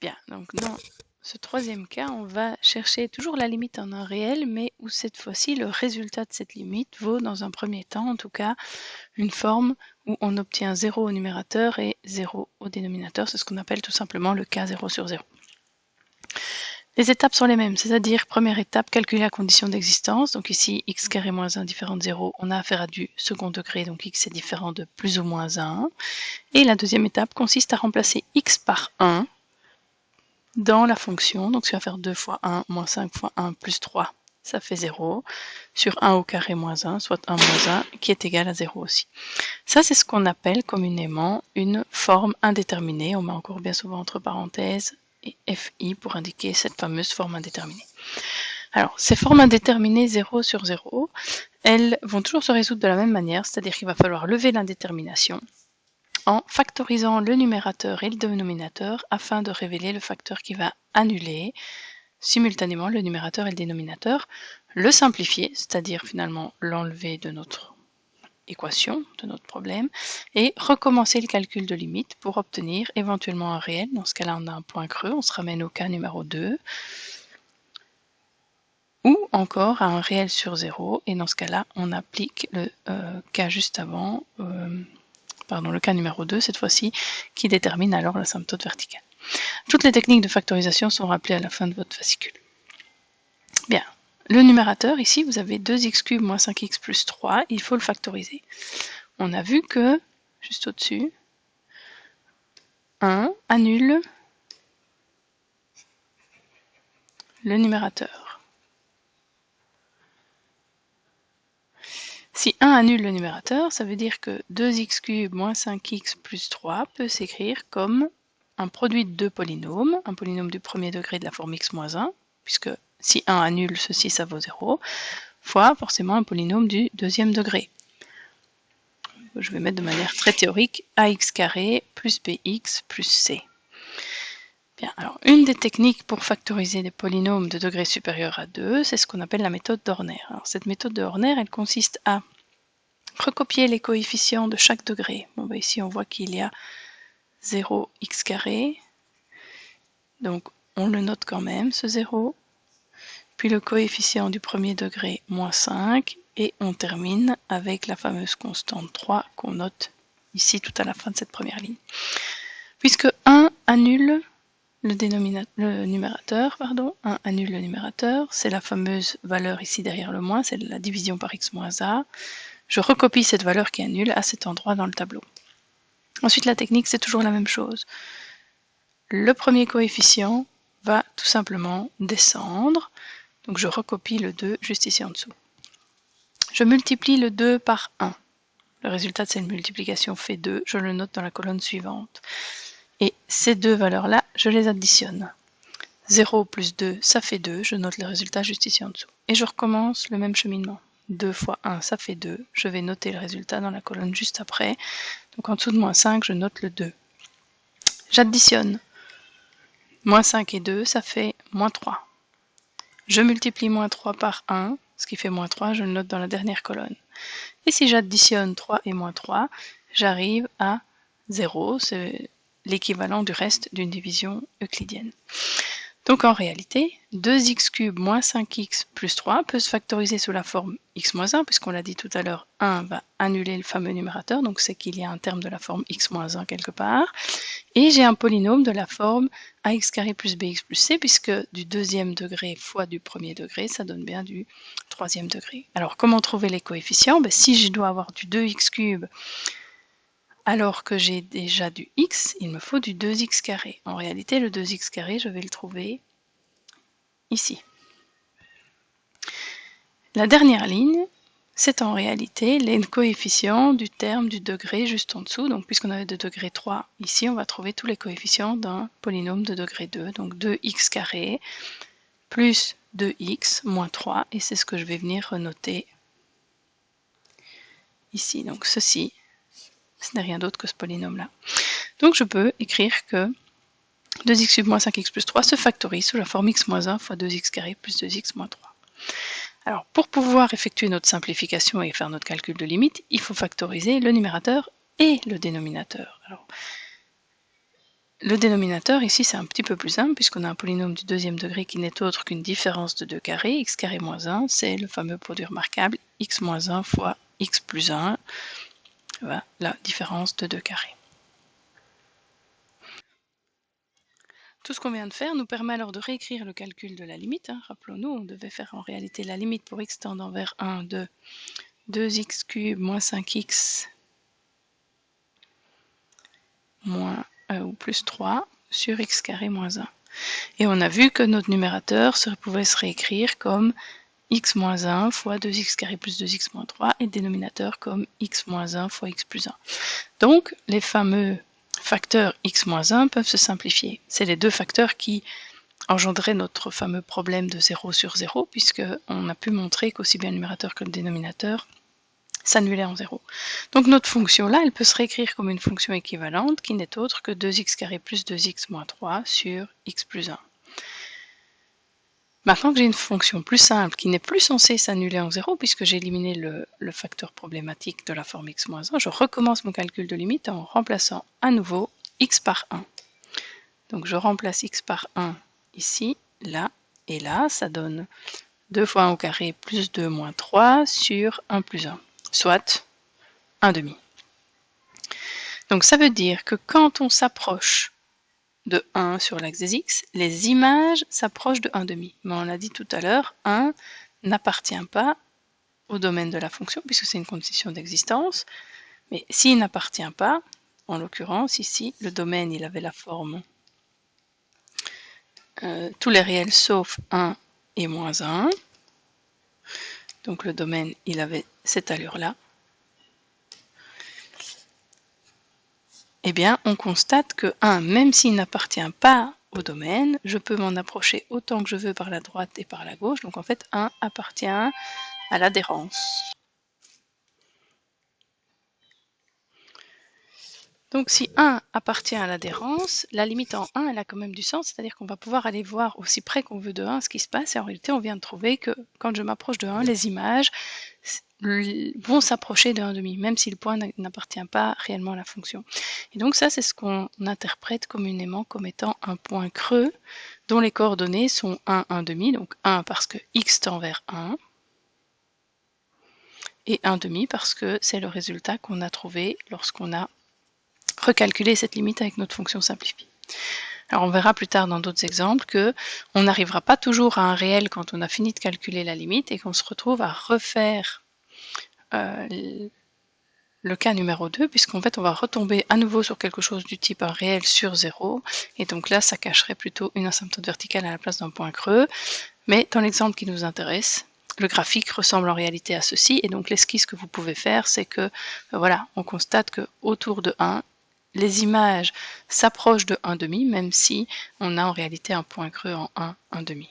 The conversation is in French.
Bien, donc dans ce troisième cas, on va chercher toujours la limite en un réel, mais où cette fois-ci, le résultat de cette limite vaut, dans un premier temps en tout cas, une forme où on obtient 0 au numérateur et 0 au dénominateur. C'est ce qu'on appelle tout simplement le cas 0 sur 0. Les étapes sont les mêmes, c'est-à-dire première étape, calculer la condition d'existence. Donc ici, x carré moins 1 différent de 0, on a affaire à du second degré, donc x est différent de plus ou moins 1. Et la deuxième étape consiste à remplacer x par 1 dans la fonction, donc ça va faire 2 fois 1 moins 5 fois 1 plus 3, ça fait 0, sur 1 au carré moins 1, soit 1 moins 1, qui est égal à 0 aussi. Ça, c'est ce qu'on appelle communément une forme indéterminée. On met encore bien souvent entre parenthèses et FI pour indiquer cette fameuse forme indéterminée. Alors, ces formes indéterminées 0 sur 0, elles vont toujours se résoudre de la même manière, c'est-à-dire qu'il va falloir lever l'indétermination en factorisant le numérateur et le dénominateur afin de révéler le facteur qui va annuler simultanément le numérateur et le dénominateur, le simplifier, c'est-à-dire finalement l'enlever de notre équation, de notre problème, et recommencer le calcul de limite pour obtenir éventuellement un réel. Dans ce cas-là, on a un point creux, on se ramène au cas numéro 2, ou encore à un réel sur 0, et dans ce cas-là, on applique le cas juste avant, le cas numéro 2 cette fois-ci, qui détermine alors l'asymptote verticale. Toutes les techniques de factorisation sont rappelées à la fin de votre fascicule. Bien, le numérateur, ici, vous avez 2x³ moins 5x plus 3, il faut le factoriser. On a vu que, juste au-dessus, 1 annule le numérateur. Si 1 annule le numérateur, ça veut dire que 2x³ moins 5x plus 3 peut s'écrire comme un produit de deux polynômes, un polynôme du premier degré de la forme x moins 1, puisque si 1 annule ceci, ça vaut 0, fois forcément un polynôme du deuxième degré. Je vais mettre de manière très théorique ax carré plus bx plus c. Bien, alors une des techniques pour factoriser des polynômes de degré supérieur à 2, c'est ce qu'on appelle la méthode d'Horner. Alors cette méthode de Horner, elle consiste à recopier les coefficients de chaque degré. Bon, ben ici on voit qu'il y a 0x carré, donc on le note quand même ce 0, puis le coefficient du premier degré moins 5, et on termine avec la fameuse constante 3 qu'on note ici tout à la fin de cette première ligne. Puisque 1 annule le numérateur, 1 annule le numérateur, c'est la fameuse valeur ici derrière le moins, c'est la division par x moins a. Je recopie cette valeur qui annule à cet endroit dans le tableau. Ensuite, la technique, c'est toujours la même chose. Le premier coefficient va tout simplement descendre, donc je recopie le 2 juste ici en dessous. Je multiplie le 2 par 1. Le résultat de cette multiplication fait 2, je le note dans la colonne suivante. Et ces deux valeurs-là, je les additionne. 0 plus 2, ça fait 2, je note le résultat juste ici en dessous. Et je recommence le même cheminement. 2 fois 1, ça fait 2, je vais noter le résultat dans la colonne juste après. Donc en dessous de moins 5, je note le 2. J'additionne. Moins 5 et 2, ça fait moins 3. Je multiplie moins 3 par 1, ce qui fait moins 3, je le note dans la dernière colonne. Et si j'additionne 3 et moins 3, j'arrive à 0, c'est l'équivalent du reste d'une division euclidienne. Donc en réalité, 2x³ moins 5x plus 3 peut se factoriser sous la forme x moins 1, puisqu'on l'a dit tout à l'heure, 1 va annuler le fameux numérateur, donc c'est qu'il y a un terme de la forme x moins 1 quelque part. Et j'ai un polynôme de la forme ax carré plus bx plus c, puisque du deuxième degré fois du premier degré, ça donne bien du troisième degré. Alors comment trouver les coefficients? Si je dois avoir du 2x³ alors que j'ai déjà du x, il me faut du 2x carré. En réalité, le 2x carré, je vais le trouver ici. La dernière ligne, c'est en réalité les coefficients du terme du degré juste en dessous. Donc puisqu'on avait de degré 3 ici, on va trouver tous les coefficients d'un polynôme de degré 2. Donc 2x carré plus 2x moins 3. Et c'est ce que je vais venir renoter ici. Donc ceci, ce n'est rien d'autre que ce polynôme-là. Donc je peux écrire que 2x³ moins 5x plus 3 se factorise sous la forme x moins 1 fois 2x carré plus 2x moins 3. Alors, pour pouvoir effectuer notre simplification et faire notre calcul de limite, il faut factoriser le numérateur et le dénominateur. Alors, Le dénominateur, ici, c'est un petit peu plus simple, puisqu'on a un polynôme du deuxième degré qui n'est autre qu'une différence de 2 carrés. X carré moins 1, c'est le fameux produit remarquable, x moins 1 fois x plus 1, voilà, la différence de 2 carrés. Tout ce qu'on vient de faire nous permet alors de réécrire le calcul de la limite. Rappelons-nous, on devait faire en réalité la limite pour x tendant vers 1 de 2x cube moins 5x moins ou plus 3 sur x carré moins 1. Et on a vu que notre numérateur pouvait se réécrire comme x moins 1 fois 2x carré plus 2x moins 3 et le dénominateur comme x moins 1 fois x plus 1. Donc les fameux facteurs x moins 1 peuvent se simplifier. C'est les deux facteurs qui engendraient notre fameux problème de 0 sur 0, puisqu'on a pu montrer qu'aussi bien le numérateur que le dénominateur s'annulait en 0. Donc notre fonction là, elle peut se réécrire comme une fonction équivalente qui n'est autre que 2x carré plus 2x moins 3 sur x plus 1. Maintenant que j'ai une fonction plus simple qui n'est plus censée s'annuler en 0 puisque j'ai éliminé le facteur problématique de la forme x moins 1, je recommence mon calcul de limite en remplaçant à nouveau x par 1. Donc je remplace x par 1 ici, là et là, ça donne 2 fois 1 au carré plus 2 moins 3 sur 1 plus 1, soit 1 demi. Donc ça veut dire que quand on s'approche de 1 sur l'axe des x, les images s'approchent de 1 demi. Mais on l'a dit tout à l'heure, 1 n'appartient pas au domaine de la fonction, puisque c'est une condition d'existence. Mais s'il n'appartient pas, en l'occurrence ici, le domaine il avait la forme tous les réels sauf 1 et moins 1. Donc le domaine il avait cette allure-là. Eh bien, on constate que 1, même s'il n'appartient pas au domaine, je peux m'en approcher autant que je veux par la droite et par la gauche. Donc en fait, 1 appartient à l'adhérence. Donc si 1 appartient à l'adhérence, la limite en 1, elle a quand même du sens, c'est-à-dire qu'on va pouvoir aller voir aussi près qu'on veut de 1 ce qui se passe. Et en réalité, on vient de trouver que quand je m'approche de 1, les images vont s'approcher de 1,5, même si le point n'appartient pas réellement à la fonction. Et donc ça, c'est ce qu'on interprète communément comme étant un point creux dont les coordonnées sont 1, 1,5, donc 1 parce que x tend vers 1, et 1,5 parce que c'est le résultat qu'on a trouvé lorsqu'on a recalculé cette limite avec notre fonction simplifiée. Alors on verra plus tard dans d'autres exemples qu'on n'arrivera pas toujours à un réel quand on a fini de calculer la limite et qu'on se retrouve à refaire le cas numéro 2, puisqu'en fait on va retomber à nouveau sur quelque chose du type un réel sur 0, et donc là ça cacherait plutôt une asymptote verticale à la place d'un point creux. Mais dans l'exemple qui nous intéresse, le graphique ressemble en réalité à ceci, et donc l'esquisse que vous pouvez faire, c'est que voilà, on constate que autour de 1, les images s'approchent de 1,5, même si on a en réalité un point creux en 1, 1,5.